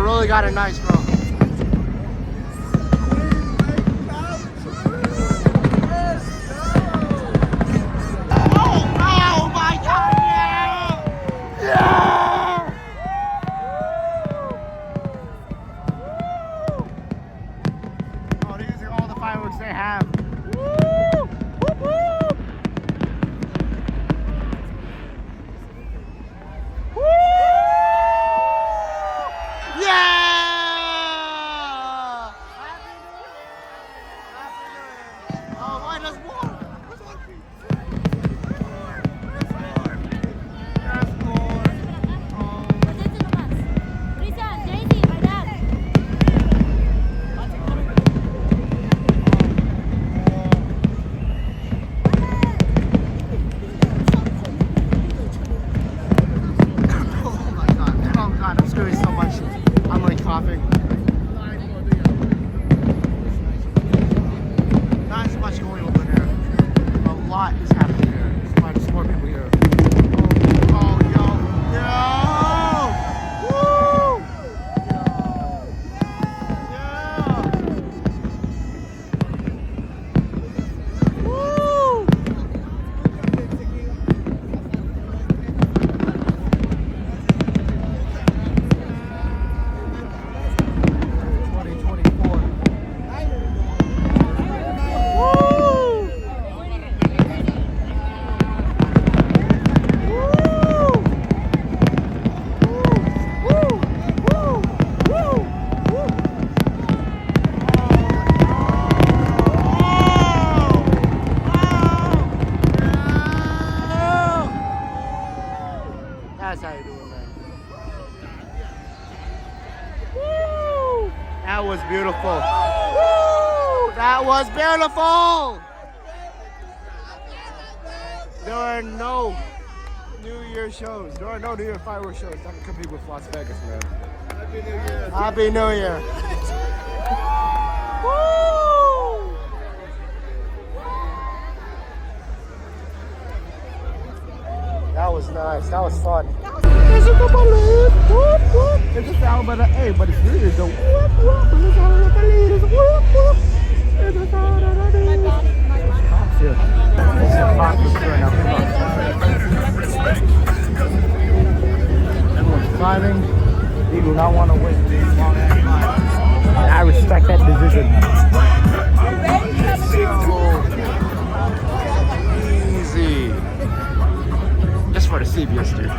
Really got it nice, bro. Oh my God! Yeah! Yeah! Oh, these are all the fireworks they have. Woo! Whoop, whoop. Woo! Yeah! Oh, why does more? I'm screwing so much. I'm like coughing. Not as much going over there. A lot is happening here. There's a lot of more people here. Oh, yo. Woo! Yeah. Woo! That's how you do it, man. Woo! That was beautiful. Woo! That was beautiful. There are no New Year shows. There are no New Year fireworks shows that can compete with Las Vegas, man. Happy New Year. Happy New Year. Woo! That was nice. That was fun. There's a balloon. Whoop, whoop. It's a sound, but hey, but it's really the whoop, whoop. It's a sound of the balloon. It's a whoop, whoop. It's a sound of the balloon. There's cops here. There's some cops here now. Everyone's climbing. They do not want to wait this long ass time. And I respect that decision. So easy. Just for the CBS, dude.